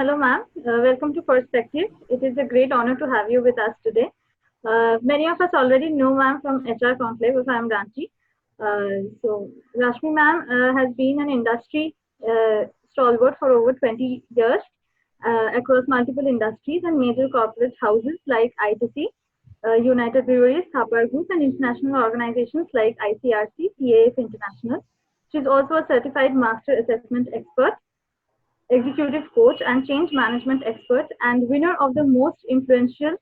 Hello, ma'am. Welcome to Perspective. It is a great honor to have you with us today. Many of us already know ma'am from HR Conclave, if I am Ranchi. So, Rashmi ma'am has been an industry stalwart for over 20 years across multiple industries and major corporate houses like ITC, United Breweries, Thapar Group, and international organizations like ICRC, CAF International. She's also a certified master assessment expert, executive coach, and change management expert, and winner of the most influential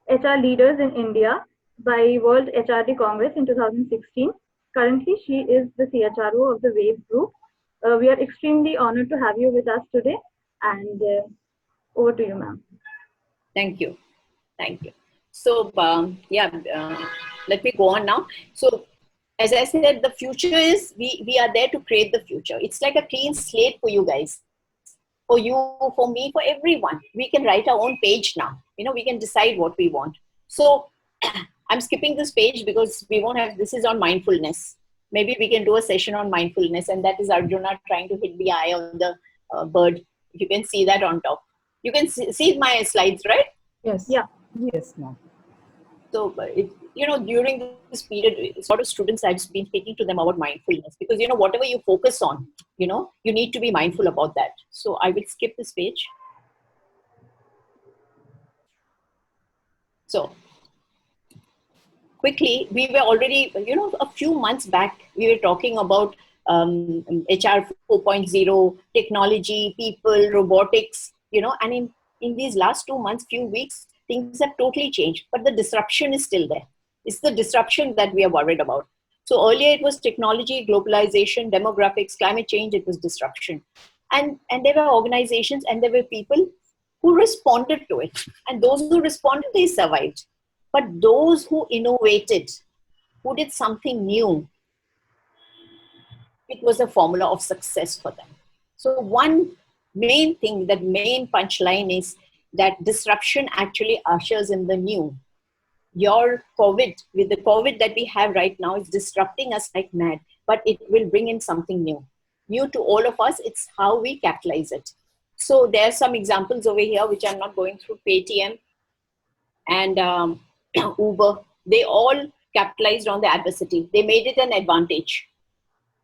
HR leaders in India by World HRD Congress in 2016. Currently, she is the CHRO of the WAVE Group. We are extremely honored to have you with us today, and over to you, ma'am. Thank you. Thank you. So, let me go on now. So, as I said, the future is, we are there to create the future. It's like a clean slate for you guys, for you, for me, for everyone. We can write our own page now. We can decide what we want. So, I'm skipping this page because we won't have, this is on mindfulness. Maybe we can do a session on mindfulness, and that is Arjuna trying to hit the eye on the bird. You can see that on top. You can see my slides, right? Yes. Yeah. Yes, ma'am. So, during this period, sort of students, I've been speaking to them about mindfulness because, whatever you focus on, you need to be mindful about that. So I will skip this page. So quickly, we were already, a few months back, we were talking about HR 4.0, technology, people, robotics, and in these last 2 months, few weeks, things have totally changed, but the disruption is still there. It's the disruption that we are worried about. So earlier it was technology, globalization, demographics, climate change, it was disruption. And there were organizations and there were people who responded to it. And those who responded, they survived. But those who innovated, who did something new, it was a formula of success for them. So one main thing, that main punchline is that disruption actually ushers in the new. Your COVID, with the COVID that we have right now, is disrupting us like mad, but it will bring in something new. New to all of us, it's how we capitalize it. So there are some examples over here, which I'm not going through. Paytm and Uber, they all capitalized on the adversity. They made it an advantage.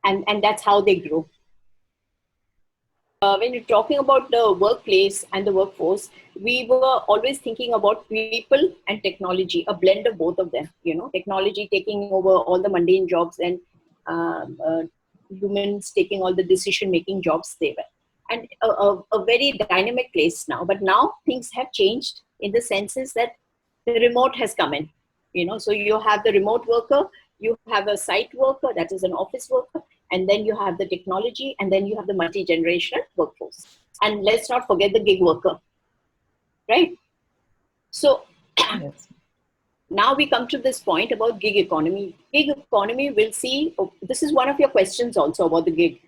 And that's how they grew. When you're talking about the workplace and the workforce, we were always thinking about people and technology, a blend of both of them. Technology taking over all the mundane jobs and humans taking all the decision-making jobs they were. And a very dynamic place now. But now things have changed in the senses that the remote has come in. So you have the remote worker, you have a site worker, that is an office worker, and then you have the technology, and then you have the multi-generational workforce. And let's not forget the gig worker, right? So Yes. Now we come to this point about gig economy. Gig economy will see, this is one of your questions also about the gig.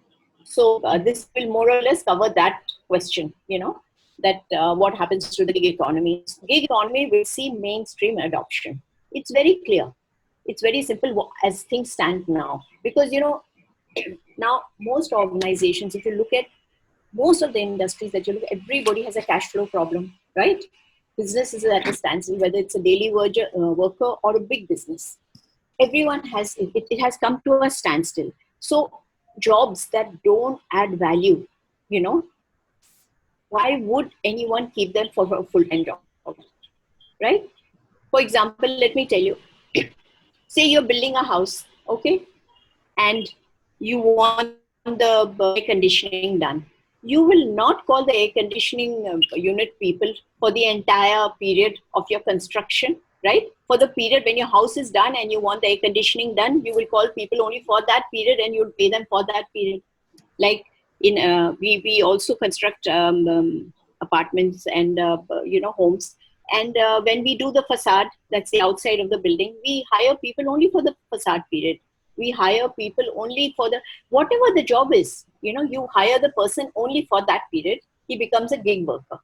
So this will more or less cover that question, that what happens to the gig economy. Gig economy will see mainstream adoption. It's very clear. It's very simple as things stand now. Because, now most organizations, if you look at most of the industries that you look at, everybody has a cash flow problem, right? Business is at a standstill, whether it's a daily worker or a big business. Everyone has, it has come to a standstill. So jobs that don't add value, why would anyone keep them for a full-time job, right? For example, let me tell you, say you're building a house, okay? And you want the air conditioning done. You will not call the air conditioning unit people for the entire period of your construction, right? For the period when your house is done and you want the air conditioning done, you will call people only for that period and you'll pay them for that period. Like we also construct apartments and homes. And when we do the facade, that's the outside of the building, we hire people only for the facade period. We hire people only for whatever the job is. You hire the person only for that period. He becomes a gig worker.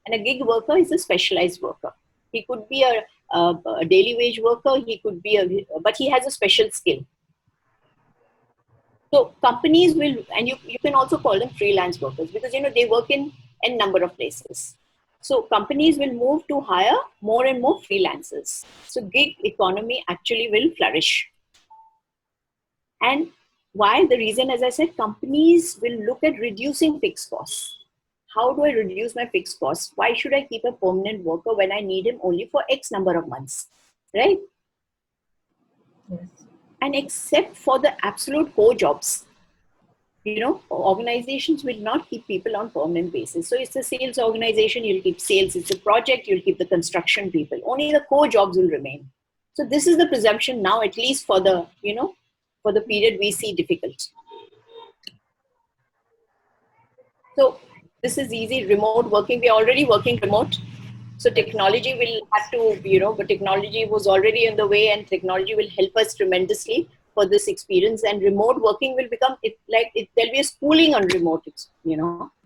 And a gig worker is a specialized worker. He could be a daily wage worker. He could be but he has a special skill. So companies will, and you can also call them freelance workers because, they work in n number of places. So companies will move to hire more and more freelancers. So gig economy actually will flourish. And why? The reason, as I said, companies will look at reducing fixed costs. How do I reduce my fixed costs? Why should I keep a permanent worker when I need him only for X number of months, right? Yes. And except for the absolute core jobs, organizations will not keep people on permanent basis. So it's a sales organization, you'll keep sales. It's a project, you'll keep the construction people. Only the core jobs will remain. So this is the presumption now, at least for the, for the period we see difficult. So this is easy, remote working. We're already working remote. So technology will have to, but technology was already in the way, and technology will help us tremendously for this experience. And remote working will become, there'll be a schooling on remote,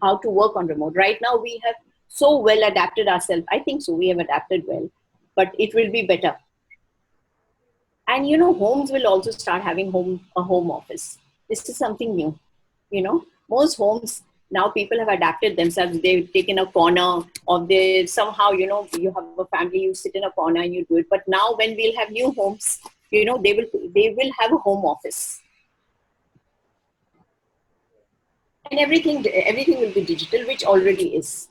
how to work on remote. Right now we have so well adapted ourselves. I think so, we have adapted well, but it will be better. And, homes will also start having a home office. This is something new, most homes, now people have adapted themselves. They've taken a corner, or they somehow, you have a family, you sit in a corner and you do it. But now when we'll have new homes, they will have a home office. And everything will be digital, which already is.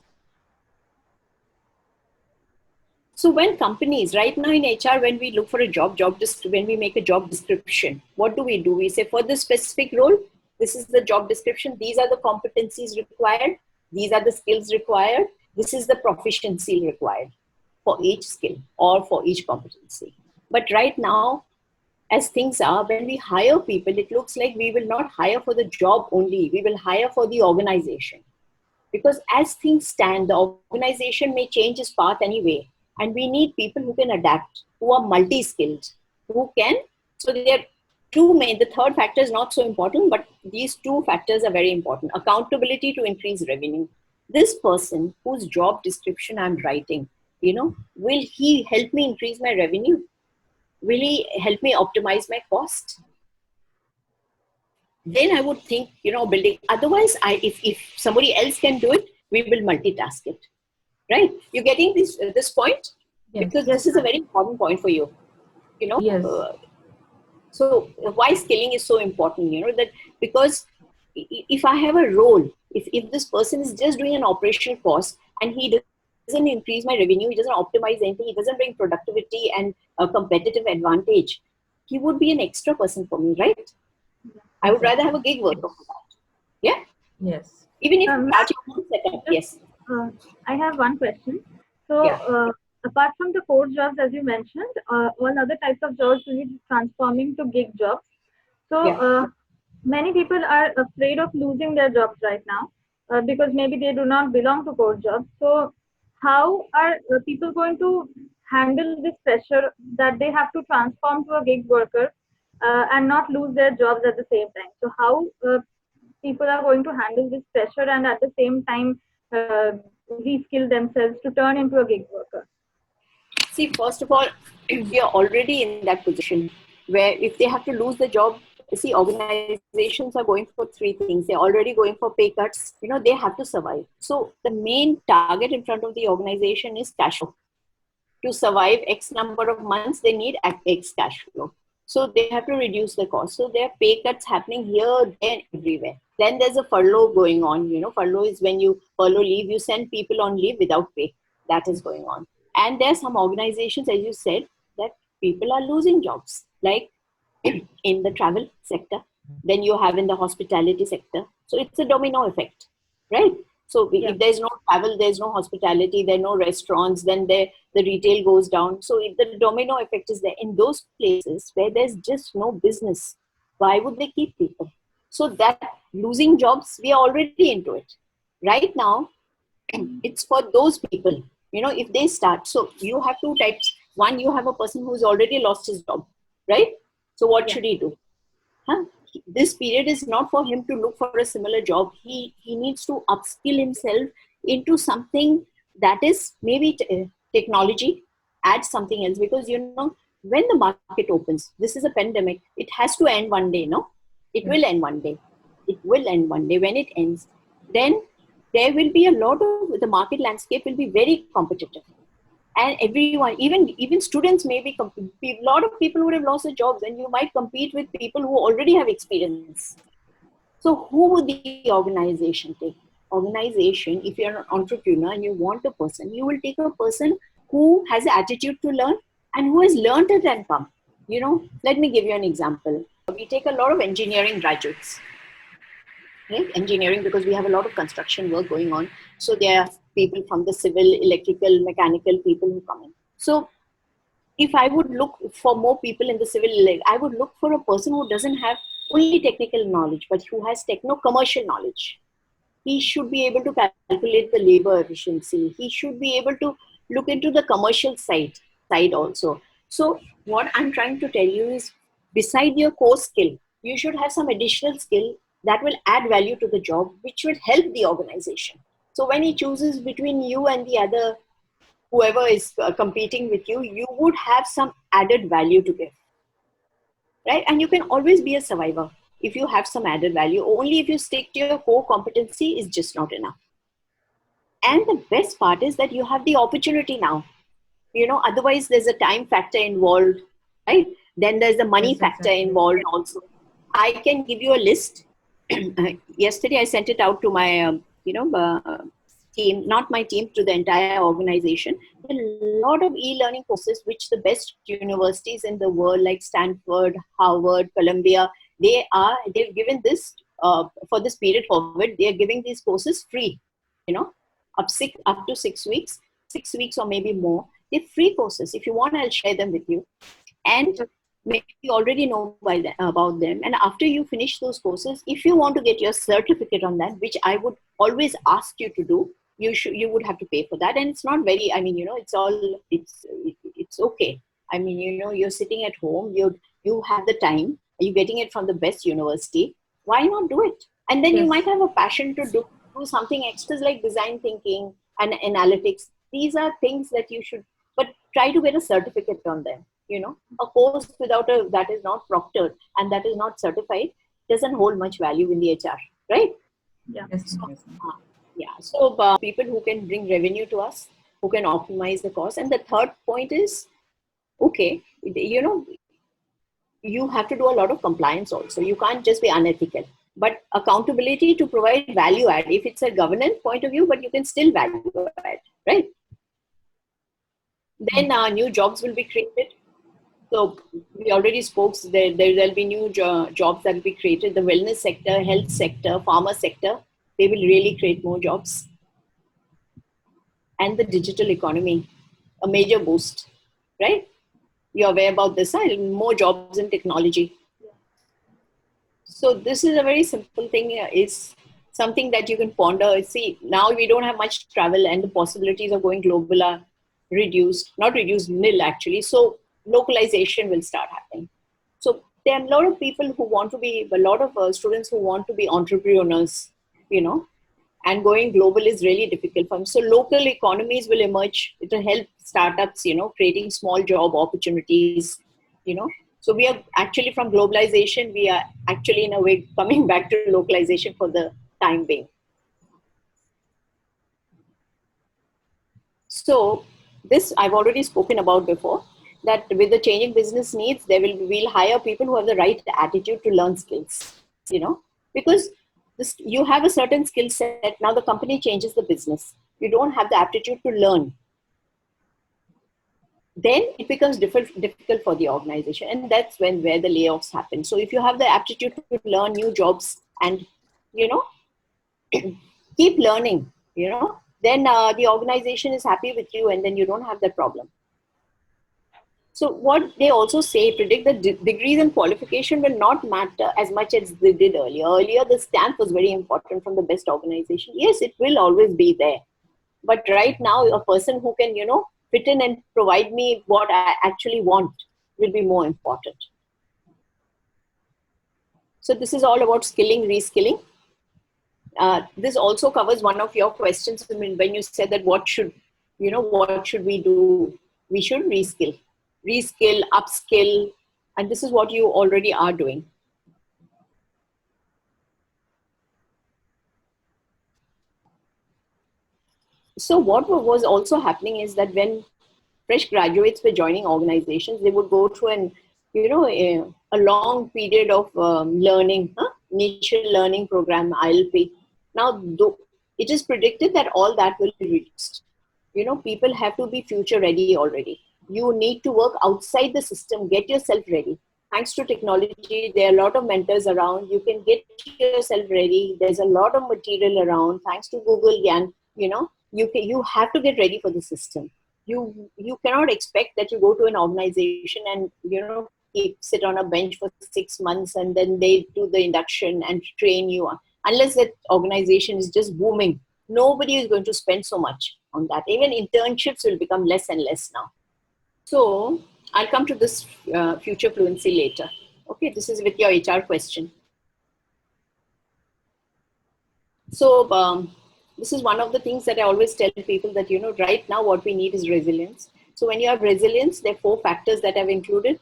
So when companies, right now in HR, when we look for a when we make a job description, what do? We say for this specific role, this is the job description. These are the competencies required. These are the skills required. This is the proficiency required for each skill or for each competency. But right now, as things are, when we hire people, it looks like we will not hire for the job only. We will hire for the organization. Because as things stand, the organization may change its path anyway. And we need people who can adapt, who are multi-skilled, who can. So there are two main, the third factor is not so important, but these two factors are very important. Accountability to increase revenue. This person whose job description I'm writing, will he help me increase my revenue? Will he help me optimize my cost? Then I would think, building. Otherwise, if somebody else can do it, we will multitask it. Right? You're getting this point? Yes. Because this is a very important point for you. Yes. So why skilling is so important, that because if I have a role, if this person is just doing an operational cost and he doesn't increase my revenue, he doesn't optimize anything, he doesn't bring productivity and a competitive advantage, he would be an extra person for me, right? I would rather have a gig worker for that. Yeah? Yes. Even if you start your own setup, yes. I have one question. So, apart from the core jobs, as you mentioned, all other types of jobs will be transforming to gig jobs. So, many people are afraid of losing their jobs right now because maybe they do not belong to core jobs. So, how are people going to handle this pressure that they have to transform to a gig worker and not lose their jobs at the same time? So, how people are going to handle this pressure and at the same time reskill themselves to turn into a gig worker? See, first of all, we are already in that position where if they have to lose the job, see, organizations are going for three things. They're already going for pay cuts. They have to survive. So the main target in front of the organization is cash flow. To survive X number of months, they need X cash flow. So they have to reduce the cost. So there are pay cuts happening here, there, everywhere. Then there's a furlough going on. Furlough is when you furlough leave, you send people on leave without pay. That is going on. And there are some organizations, as you said, that people are losing jobs, like in the travel sector. Then you have in the hospitality sector. So it's a domino effect, right? So if there's no travel, there's no hospitality, there are no restaurants, then the retail goes down. So if the domino effect is there in those places where there's just no business, why would they keep people? So that losing jobs, we are already into it. Right now, it's for those people, if they start. So you have two types. One, you have a person who's already lost his job, right? So what should he do? This period is not for him to look for a similar job. He needs to upskill himself into something that is maybe technology, add something else. Because, when the market opens, this is a pandemic, it has to end one day, no? It will end one day. It will end one day. When it ends, then there will be a lot of, the market landscape will be very competitive. And everyone, even students may be, a lot of people would have lost their jobs, and you might compete with people who already have experience. So who would the organization take? Organization, if you're an entrepreneur and you want a person, you will take a person who has the attitude to learn and who has learned it and come. You know, let me give you an example. We take a lot of engineering graduates, right? Engineering, because we have a lot of construction work going on. So there are people from the civil, electrical, mechanical people who come in. So if I would look for more people in the civil, I would look for a person who doesn't have only technical knowledge, but who has techno-commercial knowledge. He should be able to calculate the labor efficiency. He should be able to look into the commercial side also. So what I'm trying to tell you is, beside your core skill, you should have some additional skill that will add value to the job, which will help the organization. So when he chooses between you and the other, whoever is competing with you, you would have some added value to give, right? And you can always be a survivor if you have some added value. Only if you stick to your core competency is just not enough. And the best part is that you have the opportunity now. You know, otherwise there's a time factor involved, right? Then there's the money factor involved also. I can give you a list. Yesterday I sent it out to my, team, not my team, to the entire organization. A lot of e-learning courses, which the best universities in the world, like Stanford, Harvard, Columbia, they've given this for this period forward. They are giving these courses free, you know, up to 6 weeks or maybe more. They're free courses. If you want, I'll share them with you. And maybe you already know about them. And after you finish those courses, if you want to get your certificate on that, which I would always ask you to do, you would have to pay for that. And it's not very, I mean, you know, it's okay. I mean, you know, you're sitting at home, you have the time, you're getting it from the best university. Why not do it? And then you might have a passion to do something extras like design thinking and analytics. These are things that you should, but try to get a certificate on them. You know, a course that is not proctored and that is not certified doesn't hold much value in the HR, right? Yeah. So people who can bring revenue to us, who can optimize the cost. And the third point is, okay, you know, you have to do a lot of compliance also. You can't just be unethical, but accountability to provide value add. If it's a governance point of view, but you can still value add, right? Then new jobs will be created. So we already spoke, there'll be new jobs that will be created. The wellness sector, health sector, pharma sector, they will really create more jobs. And the digital economy, a major boost, right? You're aware about this, huh? More jobs in technology. Yeah. So this is a very simple thing. It's something that you can ponder. See, now we don't have much travel and the possibilities of going global are not reduced, nil actually. So localization will start happening. So there are a lot of people who want to be, a lot of students who want to be entrepreneurs, you know, and going global is really difficult for them. So local economies will emerge. It will help startups, you know, creating small job opportunities, you know. So we are actually, from globalization, we are actually in a way coming back to localization for the time being. So this I've already spoken about before, that with the changing business needs, we'll hire people who have the right attitude to learn skills, you know, because you have a certain skill set. Now the company changes the business. You don't have the aptitude to learn. Then it becomes difficult for the organization. And that's where the layoffs happen. So if you have the aptitude to learn new jobs and, you know, keep learning, you know, then the organization is happy with you, and then you don't have that problem. So what they also say, predict that degrees and qualification will not matter as much as they did earlier. Earlier, the stamp was very important from the best organization. Yes, it will always be there. But right now, a person who can, you know, fit in and provide me what I actually want will be more important. So this is all about skilling, reskilling. This also covers one of your questions. I mean, when you said that what should we do? We should reskill, upskill, and this is what you already are doing. So what was also happening is that when fresh graduates were joining organizations, they would go through a long period of learning, initial learning program, ILP. Now, it is predicted that all that will be reduced. People have to be future ready already. You need to work outside the system, get yourself ready. Thanks to technology, there are a lot of mentors around. You can get yourself ready. There's a lot of material around. Thanks to Google and you have to get ready for the system. You cannot expect that you go to an organization and sit on a bench for 6 months and then they do the induction and train you, unless that organization is just booming. Nobody is going to spend so much on that. Even internships will become less and less now. So I'll come to this future fluency later. Okay, this is with your HR question. So this is one of the things that I always tell people that, right now what we need is resilience. So when you have resilience, there are 4 factors that I've included.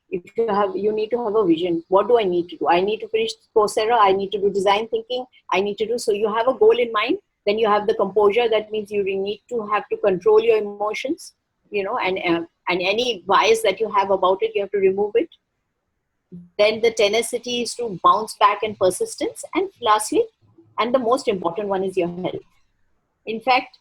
If you need to have a vision. What do I need to do? I need to finish Coursera. I need to do design thinking. I need to do, so you have a goal in mind. Then you have the composure. That means you need to have to control your emotions, and any bias that you have about it, you have to remove it. Then the tenacity is to bounce back and persistence. And lastly, and the most important one, is your health. In fact,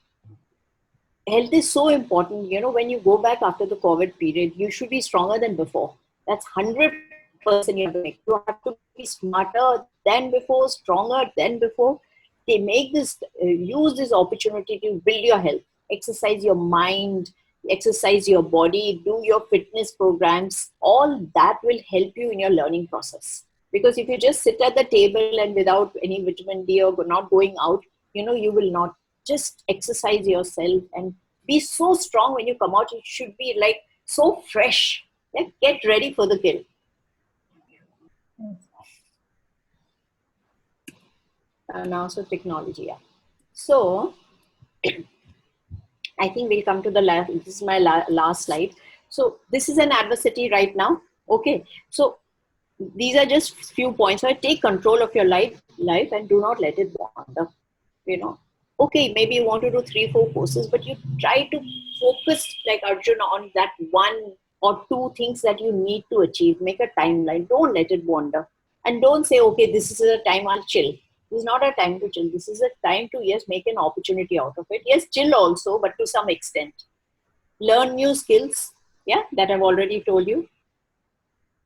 health is so important. When you go back after the COVID period, you should be stronger than before. That's 100% you have to make. You have to be smarter than before, stronger than before. They make this, use this opportunity to build your health, exercise your mind, exercise your body, do your fitness programs. All that will help you in your learning process. Because if you just sit at the table and without any vitamin D or not going out, you will not. Just exercise yourself and be so strong when you come out. You should be like so fresh. Get ready for the kill. And also technology. Yeah. So I think we'll come to the last. This is my last slide. So this is an adversity right now. Okay. So these are just few points. So take control of your life and do not let it wander. Okay, maybe you want to do 3-4 courses, but you try to focus like Arjun on that 1 or 2 things that you need to achieve. Make a timeline. Don't let it wander. And don't say, okay, this is a time I'll chill. This is not a time to chill. This is a time to, yes, make an opportunity out of it. Yes, chill also, but to some extent. Learn new skills, that I've already told you.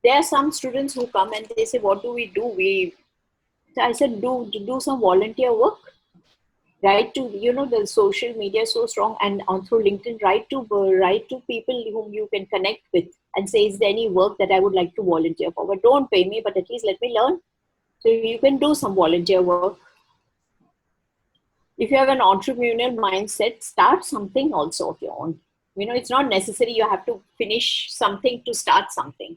There are some students who come and they say, what do we do? I said, do some volunteer work. Write to, the social media is so strong, and on through LinkedIn, write to people whom you can connect with and say, is there any work that I would like to volunteer for? But don't pay me, but at least let me learn. So you can do some volunteer work. If you have an entrepreneurial mindset, start something also of your own. It's not necessary you have to finish something to start something.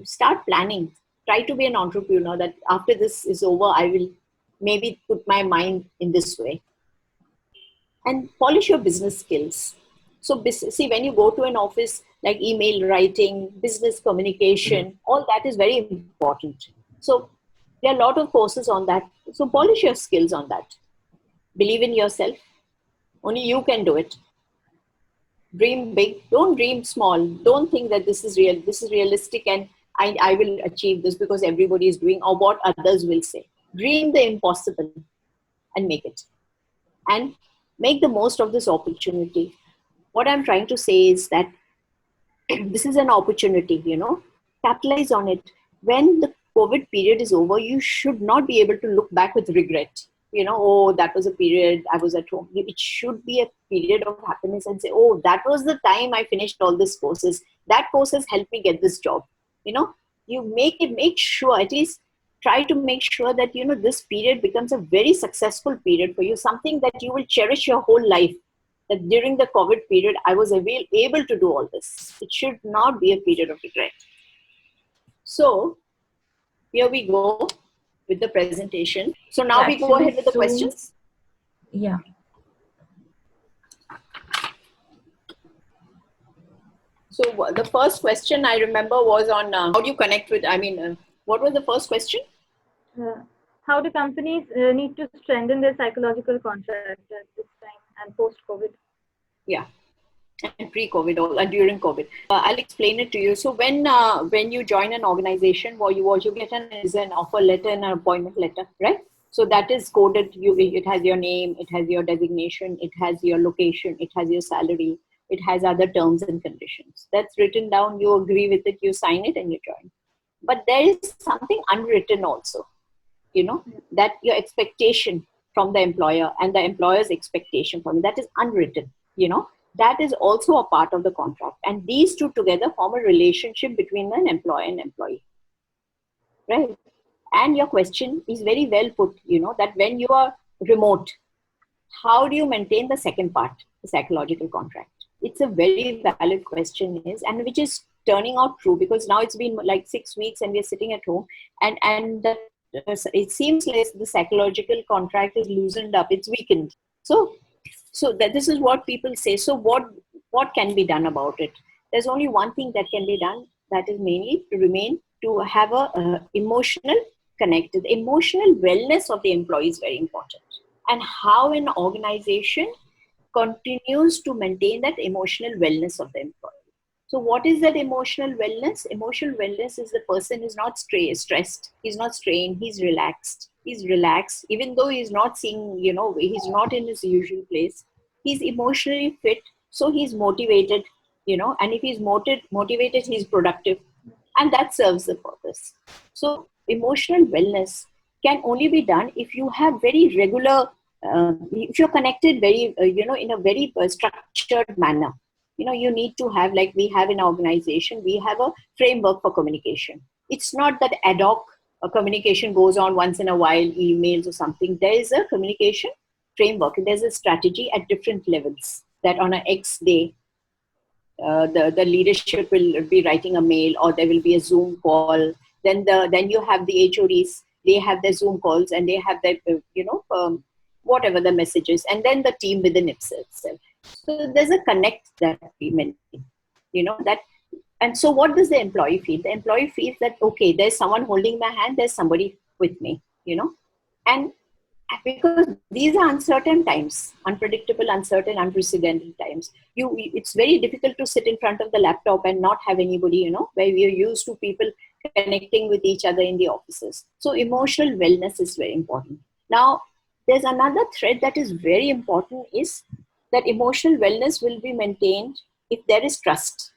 Start planning. Try to be an entrepreneur, that after this is over, I will maybe put my mind in this way. And polish your business skills. So see, when you go to an office, like email writing, business communication, all that is very important. So there are a lot of courses on that. So polish your skills on that. Believe in yourself. Only you can do it. Dream big. Don't dream small. Don't think that this is real. This is realistic and I will achieve this because everybody is doing, or what others will say. Dream the impossible and make it. And make the most of this opportunity. What I'm trying to say is that this is an opportunity, capitalize on it. When the COVID period is over, you should not be able to look back with regret. Oh, that was a period I was at home. It should be a period of happiness and say, oh, that was the time I finished all these courses. That course has helped me get this job. You make sure, at least try to make sure that, this period becomes a very successful period for you, something that you will cherish your whole life. That during the COVID period, I was able to do all this. It should not be a period of regret. So here we go with the presentation. So now we go ahead with the questions. Yeah. So the first question I remember was on how do you connect with, what was the first question? how do companies need to strengthen their psychological contract at this time and post-COVID? Yeah, and pre-COVID or during COVID. I'll explain it to you. So when you join an organization, what you get is an offer letter and an appointment letter, right? So that is coded. It has your name, it has your designation, it has your location, it has your salary, it has other terms and conditions. That's written down. You agree with it, you sign it, and you join. But there is something unwritten also, that your expectation from the employer and the employer's expectation from you, that is unwritten, that is also a part of the contract. And these two together form a relationship between an employer and employee, right? And your question is very well put, that when you are remote, how do you maintain the second part, the psychological contract? It's a very valid question, and which is turning out true, because now it's been like 6 weeks and we're sitting at home, and it seems like the psychological contract is loosened up, it's weakened. So that this is what people say. So what can be done about it? There's only one thing that can be done, that is mainly to have a emotional connect. The emotional wellness of the employee is very important, and how an organization continues to maintain that emotional wellness of the employee. So what is that emotional wellness? Emotional wellness is the person is not stressed, he's not strained, he's relaxed. He's relaxed, even though he's not seeing, he's not in his usual place. He's emotionally fit, so he's motivated, and if he's motivated, he's productive, and that serves the purpose. So emotional wellness can only be done if you have very regular, if you're connected very, in a very structured manner. You need to have, like we have in our organization, we have a framework for communication. It's not that ad hoc communication goes on once in a while, emails or something. There is a communication framework. There's a strategy at different levels, that on an X day, the leadership will be writing a mail, or there will be a Zoom call. Then you have the HODs, they have their Zoom calls, and they have their, whatever the messages, and then the team within itself. So there's a connect that we maintain, that. And so what does the employee feel? The employee feels that, okay, there's someone holding my hand, there's somebody with me, and because these are uncertain times, unpredictable, uncertain, unprecedented times. It's very difficult to sit in front of the laptop and not have anybody, where we are used to people connecting with each other in the offices. So emotional wellness is very important. Now, there's another thread that is very important, is that emotional wellness will be maintained if there is trust.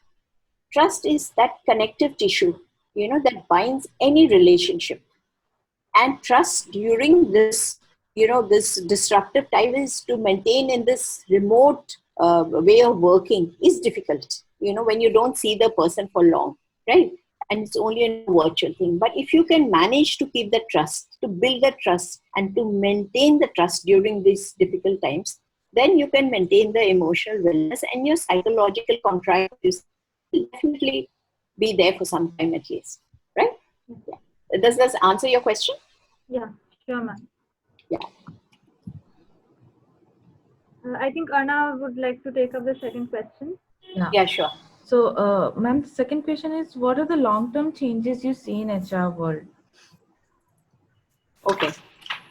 Trust is that connective tissue, that binds any relationship. And trust during this, this disruptive time is to maintain in this remote way of working is difficult, when you don't see the person for long, right? And it's only a virtual thing. But if you can manage to keep the trust, to build the trust, and to maintain the trust during these difficult times, then you can maintain the emotional wellness, and your psychological contract is definitely be there for some time at least, right? Yeah. Does this answer your question? Yeah, sure, ma'am. Yeah. I think Arna would like to take up the second question. Yeah, sure. So, ma'am, the second question is, what are the long-term changes you see in HR world? Okay,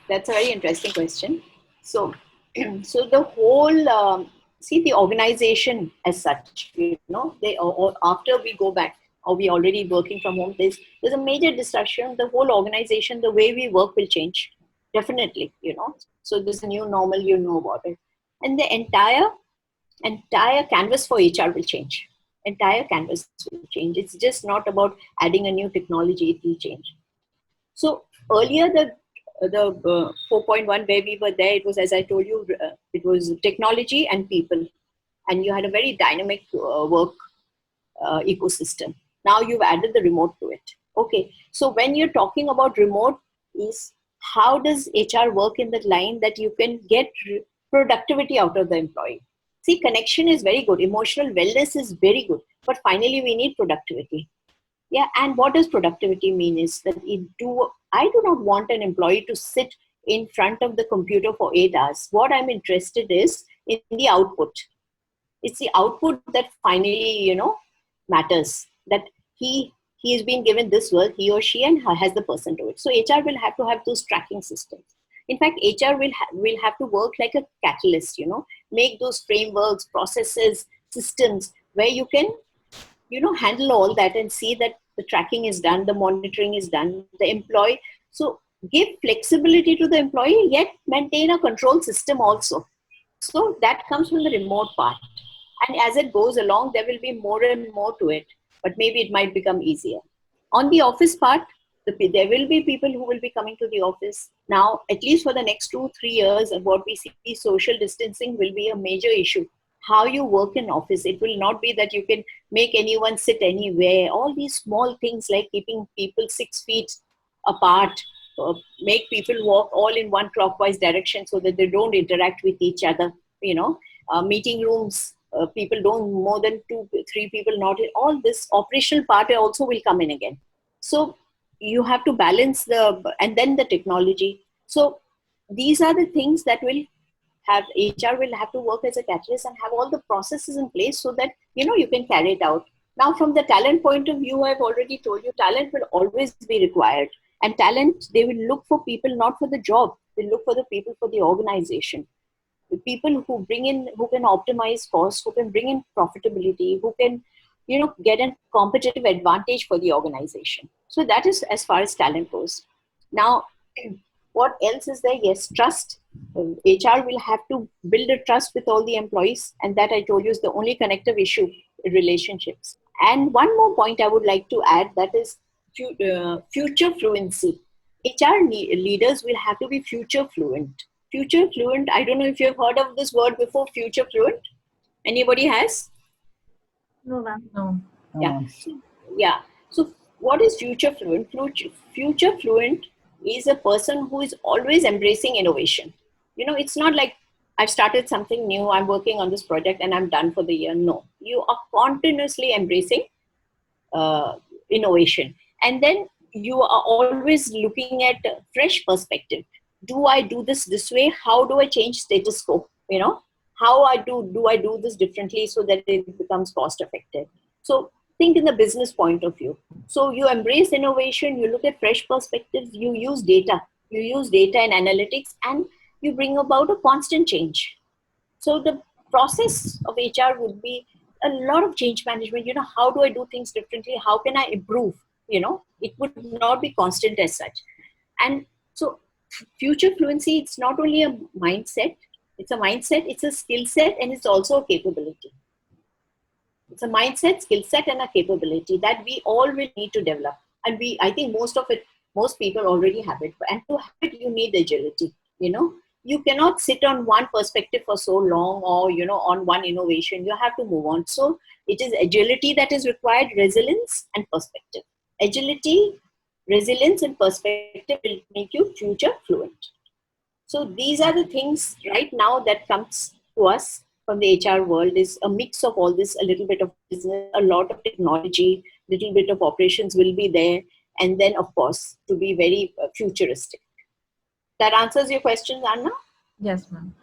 that's a very interesting question. So the whole, see, the organization as such, they or after we go back, or we already working from home, there's a major disruption. The whole organization, the way we work will change, definitely, So there's a new normal, about it, and the entire canvas for HR will change. Entire canvas will change. It's just not about adding a new technology; it will change. So earlier, the 4.1 where we were there, it was, as I told you, it was technology and people, and you had a very dynamic work ecosystem. Now you've added the remote to it. Okay, so when you're talking about remote, is how does HR work in that line that you can get productivity out of the employee? See, connection is very good, emotional wellness is very good, but finally we need productivity. Yeah, and what does productivity mean is that I do not want an employee to sit in front of the computer for 8 hours. What I'm interested is in the output. It's the output that finally, matters. That he he is being given this work, he or she, and has the person do it. So HR will have to have those tracking systems. In fact, HR will have to work like a catalyst, make those frameworks, processes, systems where you can, handle all that and see that the tracking is done, the monitoring is done, the employee. So give flexibility to the employee, yet maintain a control system also. So that comes from the remote part. And as it goes along, there will be more and more to it, but maybe it might become easier. On the office part, there will be people who will be coming to the office. Now, at least for the next 2-3 years, and what we see, social distancing will be a major issue. How you work in office, it will not be that you can make anyone sit anywhere. All these small things like keeping people 6 feet apart, make people walk all in one clockwise direction so that they don't interact with each other. Meeting rooms, people don't more than 2-3 people, not all this operational part also will come in again. So you have to balance and then the technology. So these are the things that will have HR will have to work as a catalyst and have all the processes in place so that, you can carry it out. Now, from the talent point of view, I've already told you, talent will always be required. And talent, they will look for people, not for the job. They look for the people for the organization. The people who can optimize costs, who can bring in profitability, who can, get a competitive advantage for the organization. So that is as far as talent goes. Now, what else is there? Yes, trust. HR will have to build a trust with all the employees. And that I told you is the only connective issue in relationships. And one more point I would like to add, that is future fluency. HR leaders will have to be future fluent. Future fluent, I don't know if you've heard of this word before, future fluent. Anybody has? No, ma'am. No. Yeah. So what is future fluent? Future fluent is a person who is always embracing innovation. It's not like I've started something new, I'm working on this project and I'm done for the year. No, you are continuously embracing innovation. And then you are always looking at a fresh perspective. Do I do this way? How do I change status quo? How do I do this differently so that it becomes cost effective? So think in the business point of view. So you embrace innovation, you look at fresh perspectives, you use data and analytics, and you bring about a constant change. So the process of HR would be a lot of change management. How do I do things differently? How can I improve? It would not be constant as such. And so future fluency, it's not only a mindset, it's a skill set, and it's also a capability. It's a mindset, skill set, and a capability that we all will need to develop. And I think most people already have it. And to have it, you need agility. You cannot sit on one perspective for so long, or, on one innovation. You have to move on. So it is agility that is required, resilience and perspective. Agility, resilience and perspective will make you future fluent. So these are the things right now that comes to us from the HR world, is a mix of all this, a little bit of business, a lot of technology, little bit of operations will be there. And then, of course, to be very futuristic. That answers your questions, Anna? Yes, ma'am.